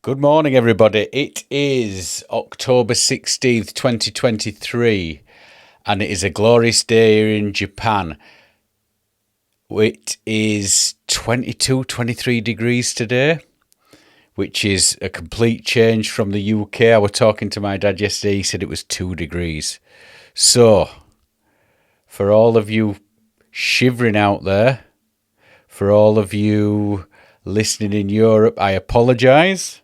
Good morning, everybody. It is October 16th, 2023, and it is a glorious day here in Japan. It is 22, 23 degrees today, which is a complete change from the UK. I was talking to my dad yesterday. He said it was 2 degrees. So, for all of you shivering out there, for all of you listening in Europe, I apologise.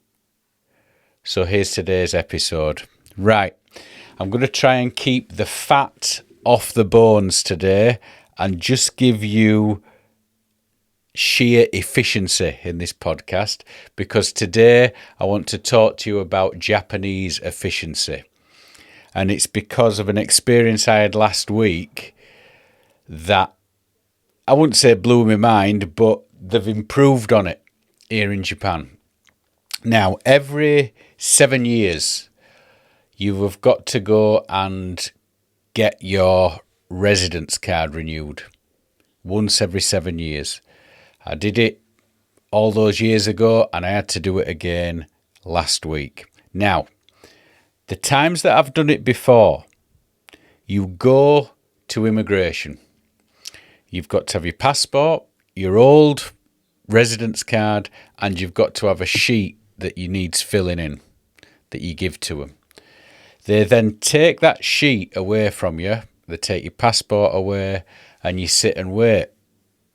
So here's today's episode. Right, I'm going to try and keep the fat off the bones today and just give you sheer efficiency in this podcast, because today I want to talk to you about Japanese efficiency. And it's because of an experience I had last week that I wouldn't say blew my mind, but they've improved on it here in Japan. Now, every 7 years, you have got to go and get your residence card renewed. Once every 7 years. I did it all those years ago, and I had to do it again last week. Now, the times that I've done it before, you go to immigration. You've got to have your passport, your old residence card, and you've got to have a sheet that you need filling in, that you give to them. They then take that sheet away from you. They take your passport away, and you sit and wait.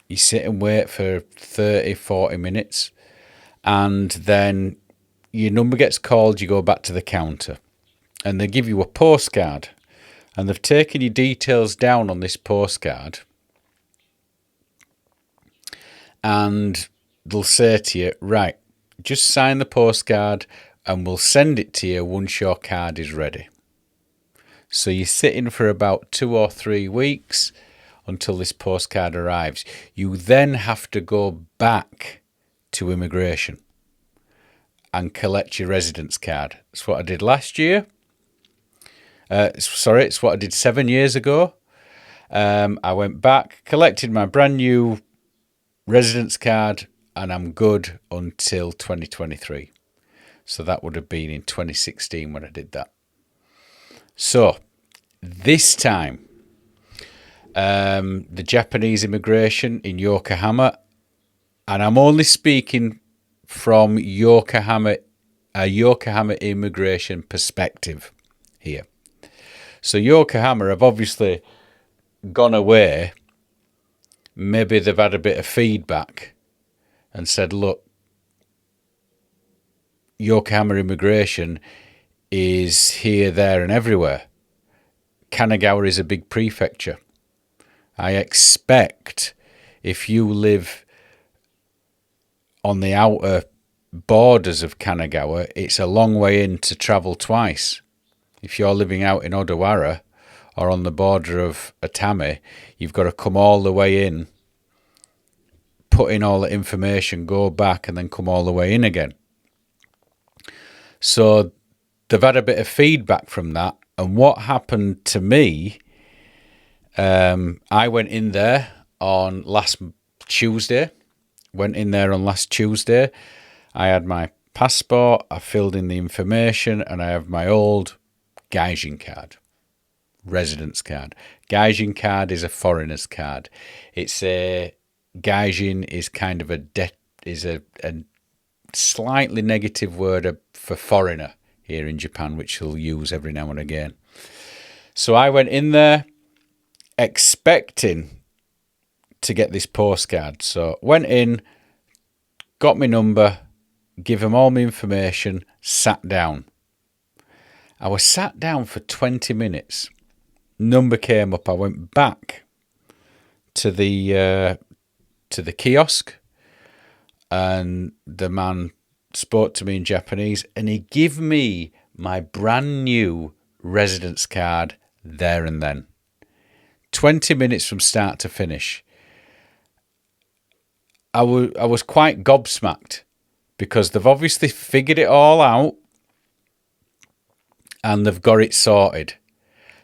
You sit and wait for 30, 40 minutes, and then your number gets called. You go back to the counter, and they give you a postcard, and they've taken your details down on this postcard, and they'll say to you, right, just sign the postcard and we'll send it to you once your card is ready. So you're sitting for about 2 or 3 weeks until this postcard arrives. You then have to go back to immigration and collect your residence card. It's what I did last year. It's what I did 7 years ago. I went back, collected my brand new residence card, and I'm good until 2023. So that would have been in 2016 when I did that. So this time, the Japanese immigration in Yokohama, and I'm only speaking from Yokohama immigration perspective here. So Yokohama have obviously gone away. Maybe they've had a bit of feedback and said, look, Yokohama immigration is here, there and everywhere. Kanagawa is a big prefecture. I expect if you live on the outer borders of Kanagawa, it's a long way in to travel twice. If you're living out in Odawara or on the border of Atami, you've got to come all the way in, put in all the information, go back, and then come all the way in again. So they've had a bit of feedback from that. And what happened to me, I went in there on last Tuesday. I had my passport, I filled in the information, and I have my old Gaijin card, residence card. Gaijin card is a foreigner's card. Gaijin is kind of a slightly negative word for foreigner here in Japan, which we'll use every now and again. So I went in there expecting to get this postcard. So went in, got my number, give them all my information, sat down. I was sat down for 20 minutes. Number came up. I went back to the kiosk, and the man spoke to me in Japanese, and he gave me my brand new residence card there and then. 20 minutes from start to finish. I was quite gobsmacked, because they've obviously figured it all out and they've got it sorted.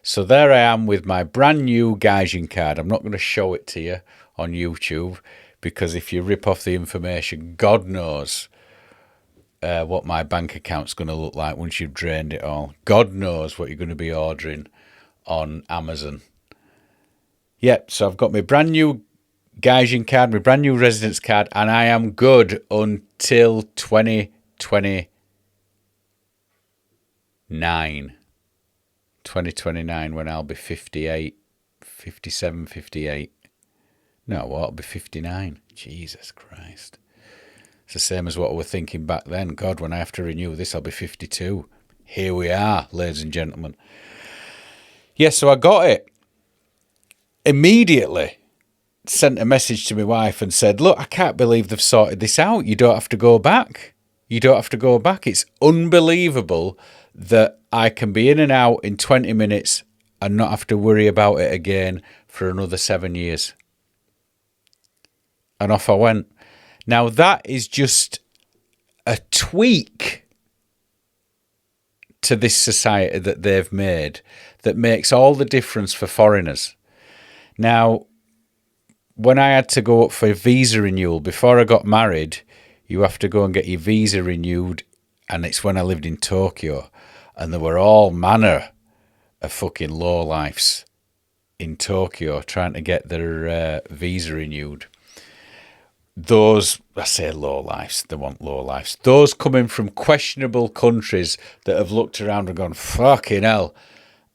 So there I am with my brand new Gaijin card. I'm not going to show it to you on YouTube, because if you rip off the information, God knows what my bank account's going to look like once you've drained it all. God knows what you're going to be ordering on Amazon. Yep, so I've got my brand new Gaijin card, my brand new residence card, and I am good until 2029. 2029, when I'll be 58, 57, 58. No, what? I'll be 59. Jesus Christ. It's the same as what we were thinking back then. God, when I have to renew this, I'll be 52. Here we are, ladies and gentlemen. Yes, so I got it. Immediately sent a message to my wife and said, look, I can't believe they've sorted this out. You don't have to go back. You don't have to go back. It's unbelievable that I can be in and out in 20 minutes and not have to worry about it again for another 7 years. And off I went. Now, that is just a tweak to this society that they've made that makes all the difference for foreigners. Now, when I had to go up for visa renewal, before I got married, you have to go and get your visa renewed, and it's when I lived in Tokyo, and there were all manner of fucking lowlifes in Tokyo trying to get their visa renewed. Those, I say lowlifes, they want lowlifes. Those coming from questionable countries that have looked around and gone, fucking hell,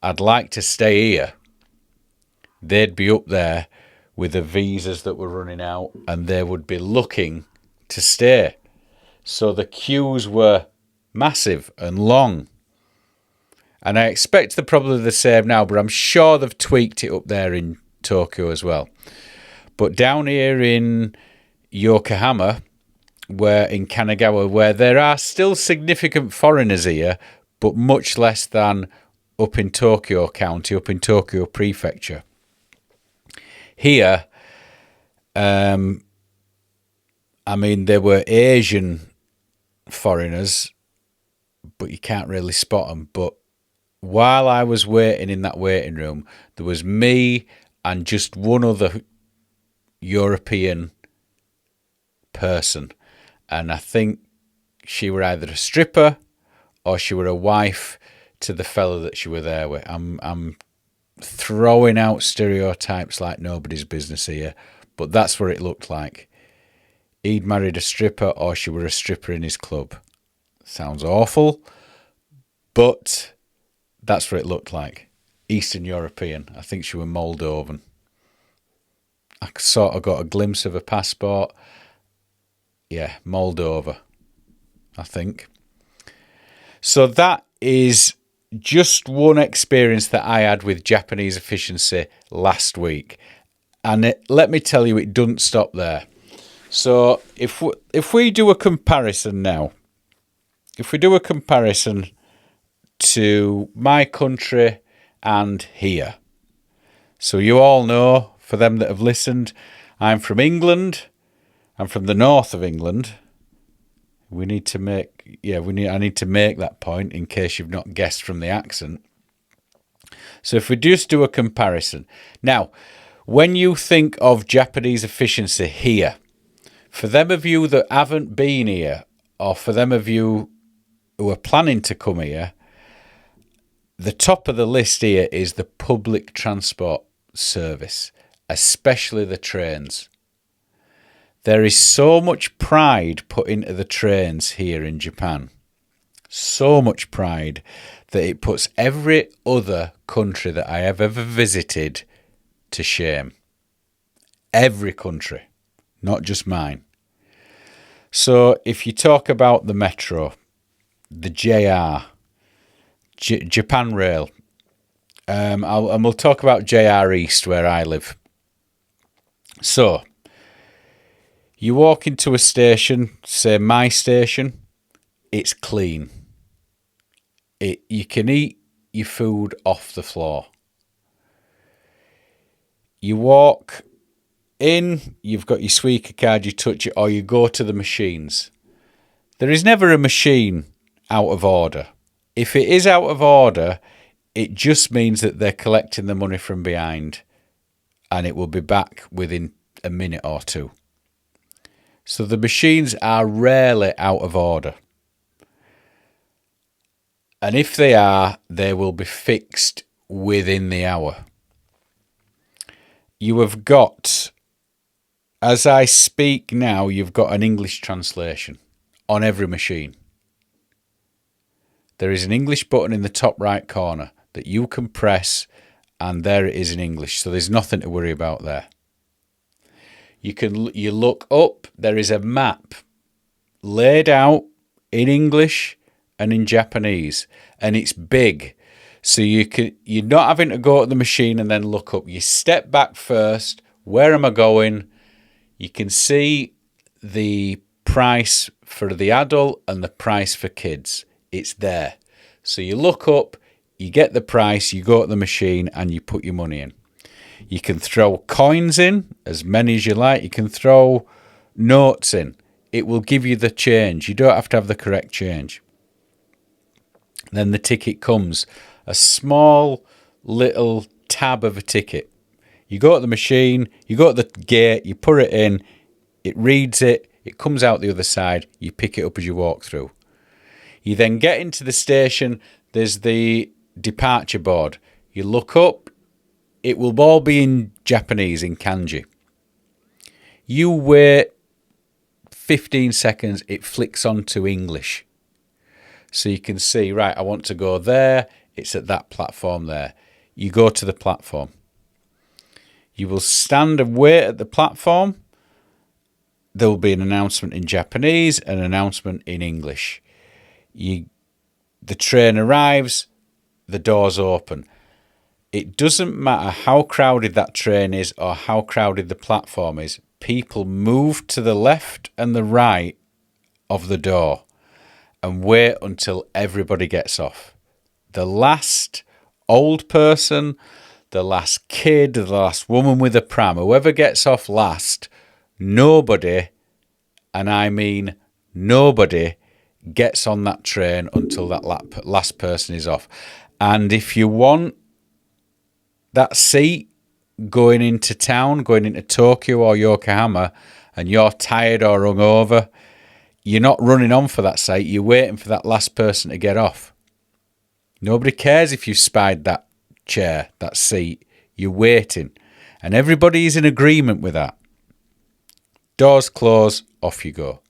I'd like to stay here. They'd be up there with the visas that were running out, and they would be looking to stay. So the queues were massive and long. And I expect they're probably the same now, but I'm sure they've tweaked it up there in Tokyo as well. But down here in Yokohama, where in Kanagawa, where there are still significant foreigners here, but much less than up in Tokyo County, up in Tokyo Prefecture. Here, I mean, there were Asian foreigners, but you can't really spot them. But while I was waiting in that waiting room, there was me and just one other European person, and I think she were either a stripper or she were a wife to the fella that she were there with. I'm throwing out stereotypes like nobody's business here, but that's what it looked like. He'd married a stripper or she were a stripper in his club. Sounds awful, but that's what it looked like. Eastern European. I think she were Moldovan. I sort of got a glimpse of her passport. Yeah, Moldova, I think. So that is just one experience that I had with Japanese efficiency last week. And let me tell you, it doesn't stop there. So if we do a comparison now, if we do a comparison to my country and here. So you all know, for them that have listened, I'm from England. I'm from the north of England. I need to make that point in case you've not guessed from the accent. So if we just do a comparison. Now, when you think of Japanese efficiency here, for them of you that haven't been here, or for them of you who are planning to come here, the top of the list here is the public transport service, especially the trains. There is so much pride put into the trains here in Japan. So much pride that it puts every other country that I have ever visited to shame. Every country, not just mine. So if you talk about the metro, the JR, Japan Rail, and we'll talk about JR East where I live. So, you walk into a station, say my station, it's clean. You can eat your food off the floor. You walk in, you've got your Suica card, you touch it, or you go to the machines. There is never a machine out of order. If it is out of order, it just means that they're collecting the money from behind and it will be back within a minute or two. So the machines are rarely out of order. And if they are, they will be fixed within the hour. You have got, as I speak now, you've got an English translation on every machine. There is an English button in the top right corner that you can press, and there it is in English. So there's nothing to worry about there. You look up, there is a map laid out in English and in Japanese, and it's big. So you're not having to go to the machine and then look up. You step back first. Where am I going? You can see the price for the adult and the price for kids. It's there. So you look up, you get the price, you go to the machine and you put your money in. You can throw coins in, as many as you like. You can throw notes in. It will give you the change. You don't have to have the correct change. Then the ticket comes. A small little tab of a ticket. You go to the machine, you go to the gate, you put it in, it reads it, it comes out the other side, you pick it up as you walk through. You then get into the station, there's the departure board. You look up, it will all be in Japanese, in kanji. You wait 15 seconds, it flicks on to English. So you can see, right, I want to go there, it's at that platform there. You go to the platform. You will stand and wait at the platform. There will be an announcement in Japanese, an announcement in English. The train arrives, the doors open. It doesn't matter how crowded that train is or how crowded the platform is. People move to the left and the right of the door and wait until everybody gets off. The last old person, the last kid, the last woman with a pram, whoever gets off last, nobody, and I mean nobody, gets on that train until that last person is off. And if you want that seat going into town, going into Tokyo or Yokohama, and you're tired or hungover, you're not running on for that seat, you're waiting for that last person to get off. Nobody cares if you spied that chair, that seat. You're waiting. And everybody is in agreement with that. Doors close, off you go.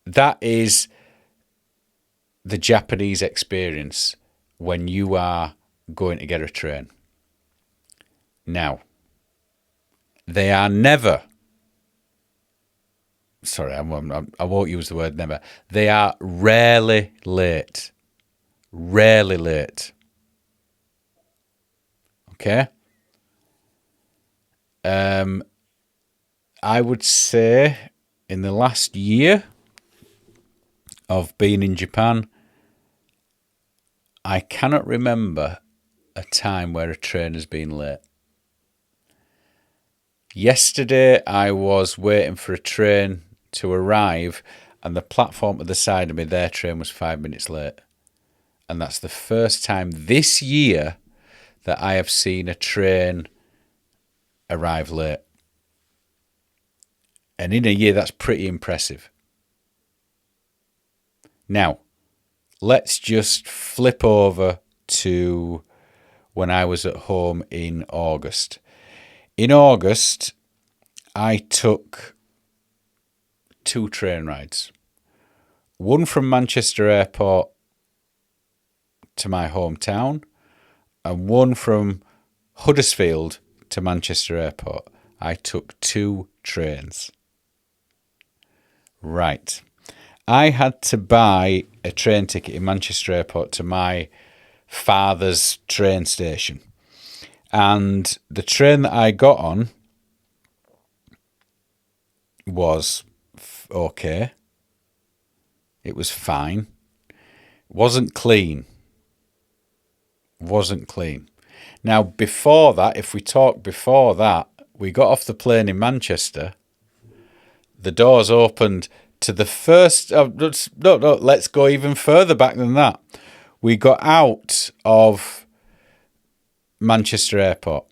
That is the Japanese experience when you are going to get a train. Now, they are never, sorry, I won't use the word never. They are rarely late. Rarely late. Okay? I would say in the last year of being in Japan, I cannot remember a time where a train has been late. Yesterday, I was waiting for a train to arrive, and the platform at the side of me, their train was 5 minutes late. And that's the first time this year that I have seen a train arrive late. And in a year, that's pretty impressive. Now, let's just flip over to when I was at home in August. In August, I took 2 train rides. One from Manchester Airport to my hometown, and one from Huddersfield to Manchester Airport. I took 2 trains. Right. I had to buy a train ticket in Manchester Airport to my father's train station. And the train that I got on was okay. It was fine. Wasn't clean. Now, before that, if we talk before that, we got off the plane in Manchester. The doors opened to the first... No, let's go even further back than that. We got out of Manchester Airport.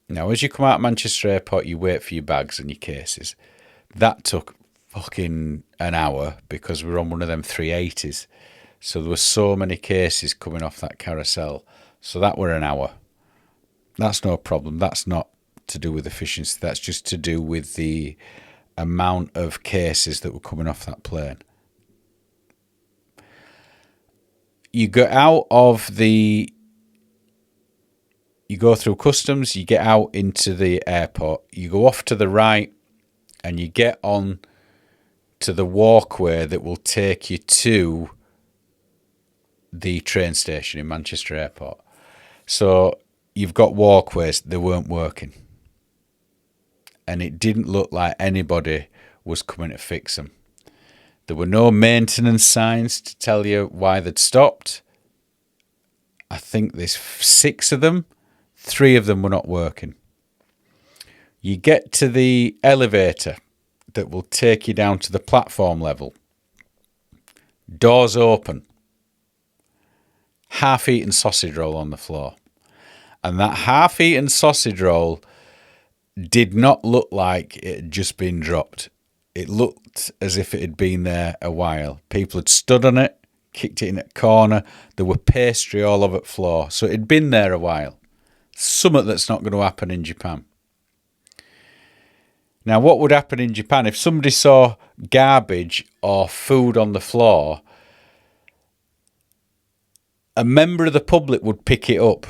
Now, as you come out of Manchester Airport, you wait for your bags and your cases. That took fucking an hour because we were on one of them 380s. So there were so many cases coming off that carousel. So that were an hour. That's no problem. That's not to do with efficiency. That's just to do with the amount of cases that were coming off that plane. You go through customs, you get out into the airport, you go off to the right, and you get on to the walkway that will take you to the train station in Manchester Airport. So you've got walkways, they weren't working. And it didn't look like anybody was coming to fix them. There were no maintenance signs to tell you why they'd stopped. I think there's 6 of them. 3 of them were not working. You get to the elevator that will take you down to the platform level. Doors open. Half-eaten sausage roll on the floor. And that half-eaten sausage roll did not look like it had just been dropped. It looked as if it had been there a while. People had stood on it, kicked it in a corner. There were pastry all over the floor. So it had been there a while. Something that's not going to happen in Japan. Now, what would happen in Japan if somebody saw garbage or food on the floor? A member of the public would pick it up.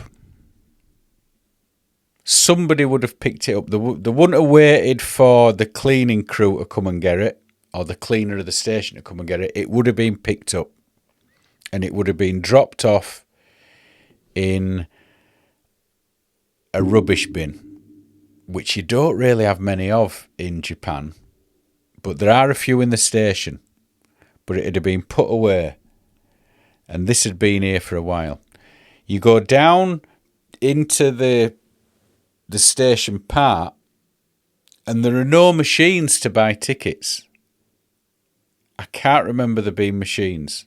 Somebody would have picked it up. They wouldn't have waited for the cleaning crew to come and get it, or the cleaner of the station to come and get it. It would have been picked up, and it would have been dropped off in a rubbish bin, which you don't really have many of in Japan, but there are a few in the station. But it had been put away, and this had been here for a while. You go down into the station part, and there are no machines to buy tickets. I can't remember there being machines.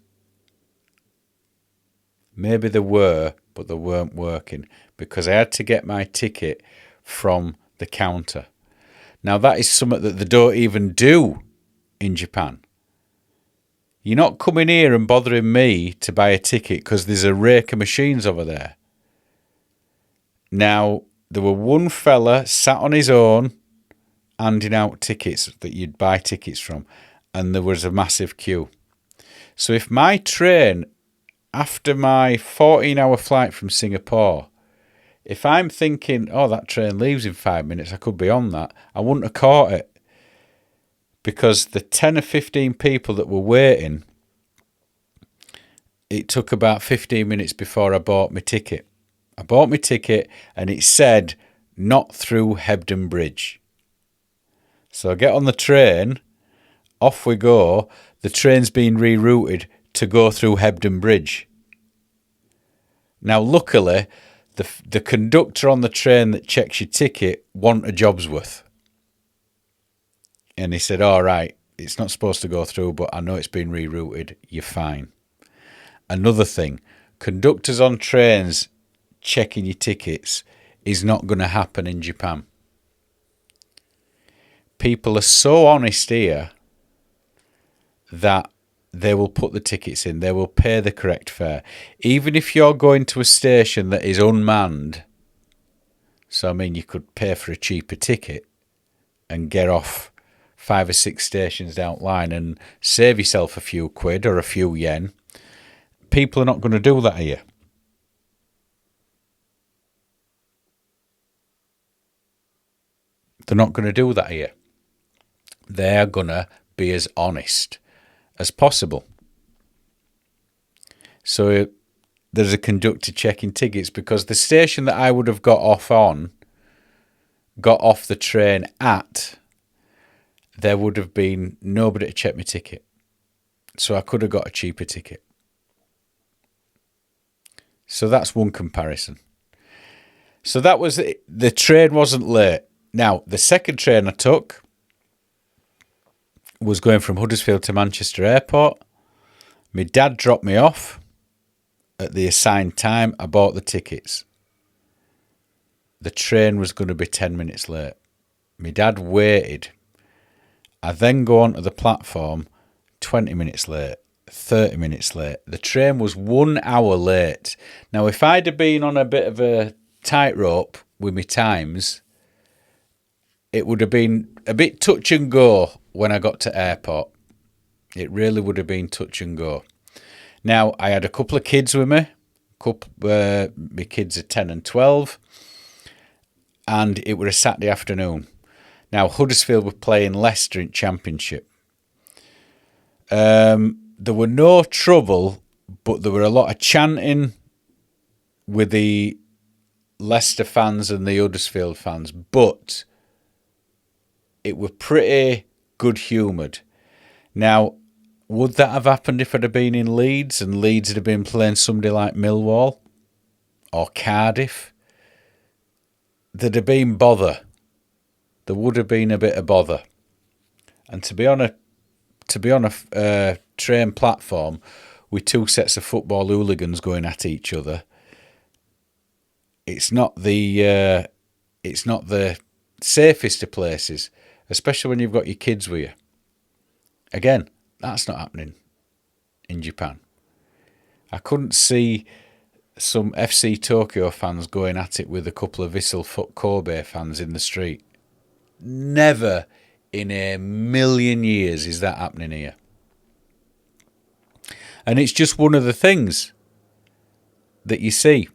Maybe there were, but they weren't working, because I had to get my ticket from the counter. Now, that is something that they don't even do in Japan. You're not coming here and bothering me to buy a ticket because there's a rake of machines over there. Now, there were one fella sat on his own handing out tickets that you'd buy tickets from, and there was a massive queue. So if my train, after my 14-hour flight from Singapore, if I'm thinking, oh, that train leaves in 5 minutes, I could be on that, I wouldn't have caught it. Because the 10 or 15 people that were waiting, it took about 15 minutes before I bought my ticket. I bought my ticket and it said, not through Hebden Bridge. So I get on the train, off we go. The train's been rerouted to go through Hebden Bridge. Now, luckily, the conductor on the train that checks your ticket want a job's worth. And he said, all right, it's not supposed to go through, but I know it's been rerouted. You're fine. Another thing, conductors on trains checking your tickets is not going to happen in Japan. People are so honest here that they will put the tickets in. They will pay the correct fare. Even if you're going to a station that is unmanned, so I mean you could pay for a cheaper ticket and get off 5 or 6 stations down the line and save yourself a few quid or a few yen. People are not going to do that here. They're not going to do that here. They're going to be as honest as possible. So there's a conductor checking tickets, because the station that I would have got off the train at, there would have been nobody to check my ticket. So I could have got a cheaper ticket. So that's one comparison. So that was it. The train wasn't late. Now, the second train I took was going from Huddersfield to Manchester Airport. My dad dropped me off at the assigned time. I bought the tickets. The train was going to be 10 minutes late. My dad waited. I then go onto the platform 20 minutes late, 30 minutes late. The train was 1 hour late. Now, if I'd have been on a bit of a tightrope with my times, it would have been a bit touch and go when I got to airport. It really would have been touch and go. Now, I had a couple of kids with me. My kids are 10 and 12. And it was a Saturday afternoon. Now, Huddersfield were playing Leicester in Championship. There were no trouble, but there were a lot of chanting with the Leicester fans and the Huddersfield fans. But it were pretty good-humoured. Now, would that have happened if I'd have been in Leeds and Leeds had been playing somebody like Millwall or Cardiff? There'd have been bother. There would have been a bit of bother. And to be on a train platform with two sets of football hooligans going at each other, it's not the safest of places, especially when you've got your kids with you. Again, that's not happening in Japan. I couldn't see some FC Tokyo fans going at it with a couple of Vissel Kobe fans in the street. Never in a million years is that happening here. And it's just one of the things that you see.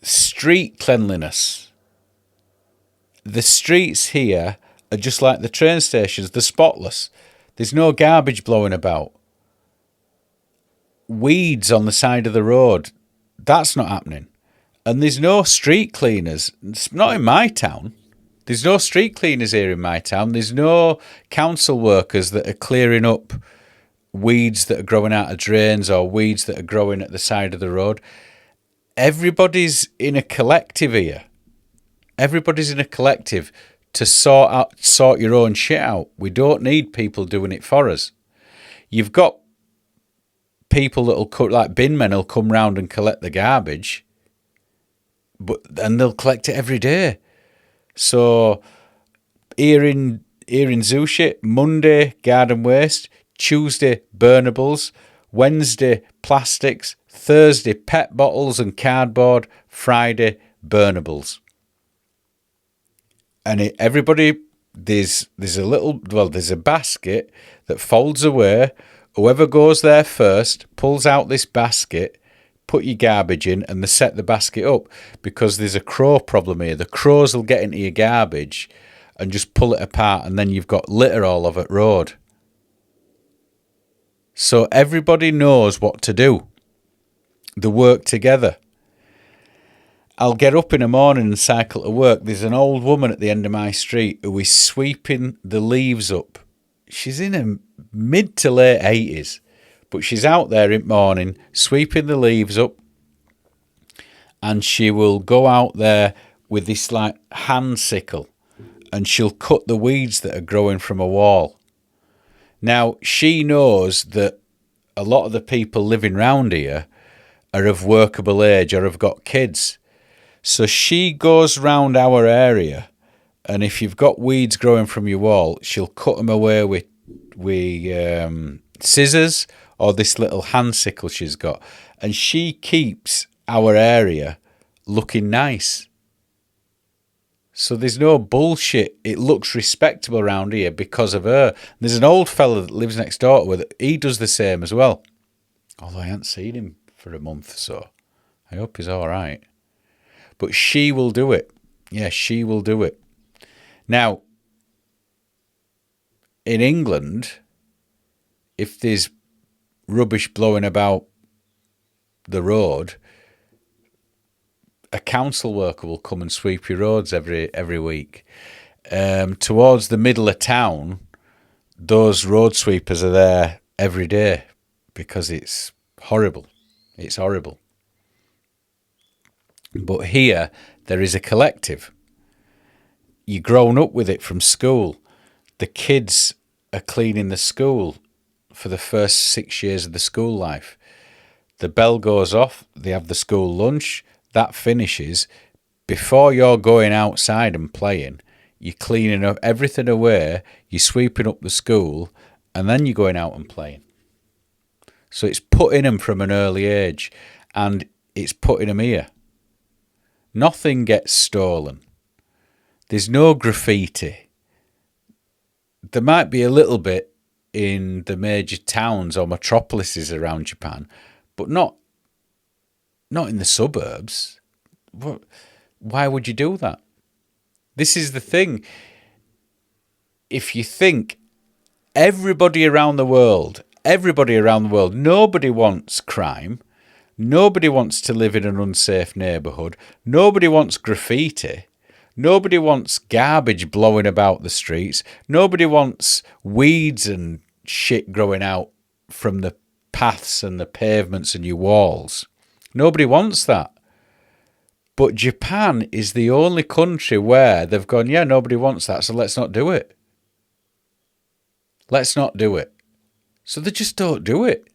Street cleanliness. The streets here are just like the train stations. They're spotless. There's no garbage blowing about. Weeds on the side of the road. That's not happening. And there's no street cleaners. It's not in my town. There's no street cleaners here in my town. There's no council workers that are clearing up weeds that are growing out of drains or weeds that are growing at the side of the road. Everybody's in a collective here. Everybody's in a collective to sort your own shit out. We don't need people doing it for us. You've got people that'll like bin men will come round and collect the garbage, and they'll collect it every day. So here in Sushi, Monday garden waste, Tuesday burnables, Wednesday plastics, Thursday pet bottles and cardboard, Friday burnables. And everybody, there's a basket that folds away. Whoever goes there first pulls out this basket, put your garbage in, and they set the basket up, because there's a crow problem here. The crows will get into your garbage and just pull it apart, and then you've got litter all over the road. So everybody knows what to do. They work together. I'll get up in the morning and cycle to work. There's an old woman at the end of my street who is sweeping the leaves up. She's in her mid to late 80s, but she's out there in the morning sweeping the leaves up, and she will go out there with this like hand sickle, and she'll cut the weeds that are growing from a wall. Now, she knows that a lot of the people living round here are of workable age or have got kids. So she goes round our area, and if you've got weeds growing from your wall, she'll cut them away with scissors or this little hand sickle she's got. And she keeps our area looking nice. So there's no bullshit. It looks respectable around here because of her. There's an old fella that lives next door to her. He does the same as well. Although I haven't seen him for a month or so. I hope he's all right. But she will do it. Yeah, she will do it. Now, in England, if there's rubbish blowing about the road, a council worker will come and sweep your roads every week. Towards the middle of town, those road sweepers are there every day because it's horrible. It's horrible. But here, there is a collective. You've grown up with it from school. The kids are cleaning the school for the first 6 years of the school life. The bell goes off, they have the school lunch, that finishes. Before you're going outside and playing, you're cleaning up everything away, you're sweeping up the school, and then you're going out and playing. So it's putting them from an early age, and it's putting them here. Nothing gets stolen. There's no graffiti. There might be a little bit in the major towns or metropolises around Japan, but not in the suburbs. Why would you do that? This is the thing. If you think everybody around the world, nobody wants crime. Nobody wants to live in an unsafe neighbourhood. Nobody wants graffiti. Nobody wants garbage blowing about the streets. Nobody wants weeds and shit growing out from the paths and the pavements and your walls. Nobody wants that. But Japan is the only country where they've gone, yeah, nobody wants that, so let's not do it. Let's not do it. So they just don't do it.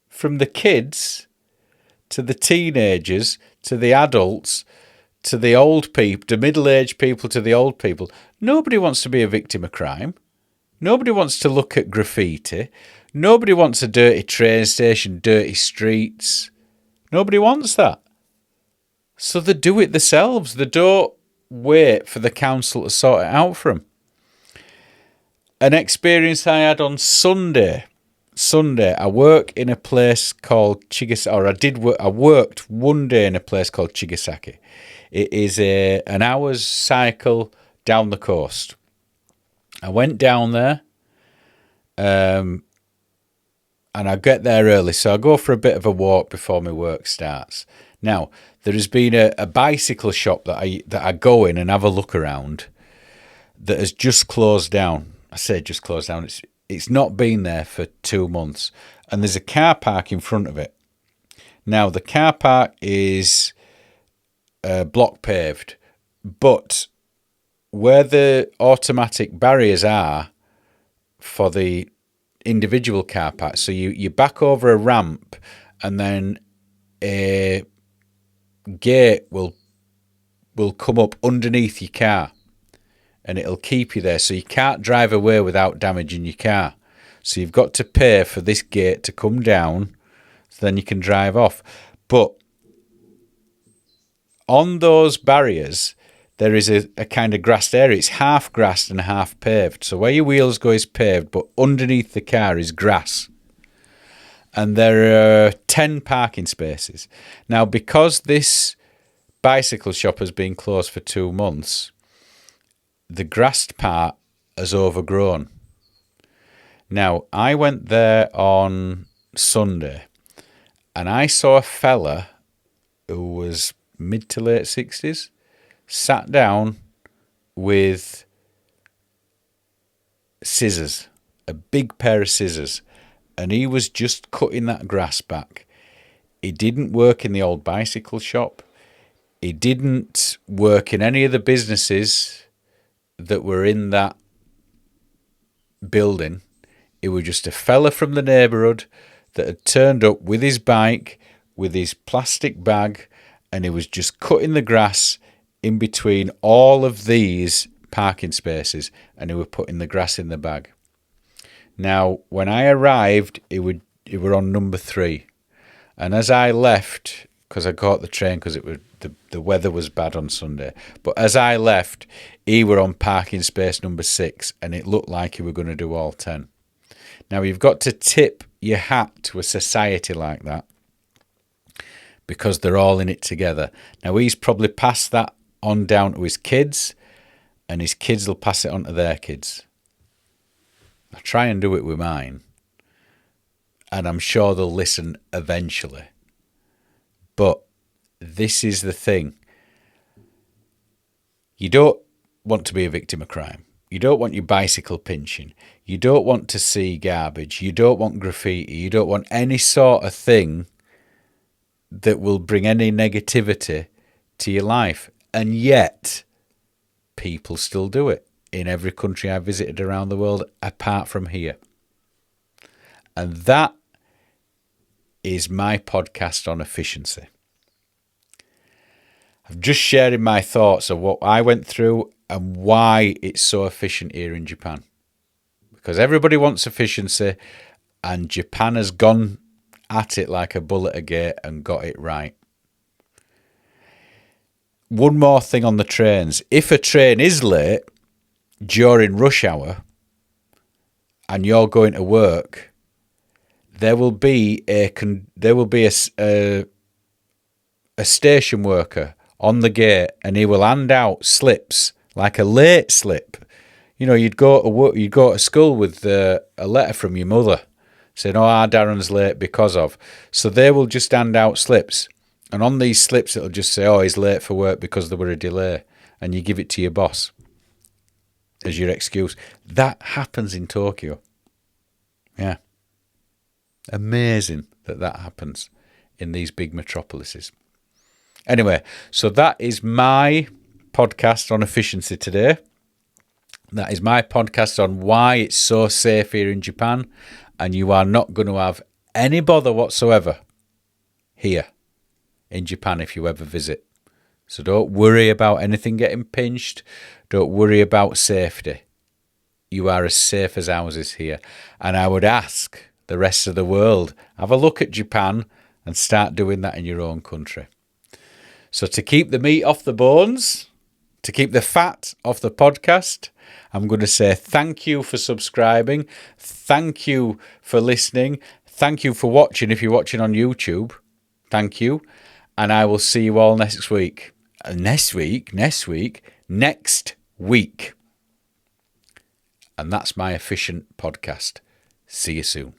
From the kids to the teenagers to the adults to the old people, to middle-aged people to the old people, nobody wants to be a victim of crime. Nobody wants to look at graffiti. Nobody wants a dirty train station, dirty streets. Nobody wants that. So they do it themselves. They don't wait for the council to sort it out for them. An experience I had on Sunday, I work in a place called Chigasaki, I worked one day in a place called Chigasaki. It is an hour's cycle down the coast. I went down there, and I get there early, so I go for a bit of a walk before my work starts. Now, there has been a bicycle shop that I go in and have a look around that has just closed down. I say just closed down. It's not been there for 2 months, and there's a car park in front of it. Now, the car park is block paved, but where the automatic barriers are for the individual car park, so you back over a ramp, and then a gate will come up underneath your car, and it'll keep you there, so you can't drive away without damaging your car. So you've got to pay for this gate to come down, so then you can drive off. But on those barriers, there is a kind of grassed area. It's half grassed and half paved. So where your wheels go is paved, but underneath the car is grass. And there are 10 parking spaces. Now, because this bicycle shop has been closed for 2 months, the grassed part has overgrown. Now, I went there on Sunday, and I saw a fella who was mid to late 60s, sat down with scissors, a big pair of scissors, and he was just cutting that grass back. He didn't work in the old bicycle shop. He didn't work in any of the businesses that were in that building. He was just a fella from the neighbourhood that had turned up with his bike, with his plastic bag, and he was just cutting the grass in between all of these parking spaces, and he was putting the grass in the bag. Now, when I arrived, he were on number 3, and as I left, because I caught the train because it was the weather was bad on Sunday, but as I left, he were on parking space number 6, and it looked like he were going to do all 10. Now, you've got to tip your hat to a society like that, because they're all in it together. Now, he's probably passed that on down to his kids, and his kids will pass it on to their kids. I try and do it with mine, and I'm sure they'll listen eventually. But this is the thing. You don't want to be a victim of crime. You don't want your bicycle pinching. You don't want to see garbage. You don't want graffiti. You don't want any sort of thing that will bring any negativity to your life. And yet, people still do it in every country I've visited around the world, apart from here. And that is my podcast on efficiency. I'm just sharing my thoughts of what I went through and why it's so efficient here in Japan. because everybody wants efficiency, and Japan has gone at it like a bull at a gate and got it right. One more thing on the trains. If a train is late during rush hour and you're going to work, there will be a station worker on the gate, and he will hand out slips like a late slip. You know, you'd go to work, you'd go to school with a letter from your mother saying, "Oh, Darren's late because of." So they will just hand out slips, and on these slips it'll just say, "Oh, he's late for work because there were a delay," and you give it to your boss as your excuse. That happens in Tokyo. Yeah. Amazing that happens in these big metropolises. Anyway, so that is my podcast on efficiency today. That is my podcast on why it's so safe here in Japan, and you are not going to have any bother whatsoever here in Japan if you ever visit. So don't worry about anything getting pinched. Don't worry about safety. You are as safe as houses here. And I would ask the rest of the world, have a look at Japan and start doing that in your own country. So to keep the meat off the bones, to keep the fat off the podcast, I'm going to say thank you for subscribing. Thank you for listening. Thank you for watching if you're watching on YouTube. Thank you. And I will see you all next week. Next week. And that's my efficient podcast. See you soon.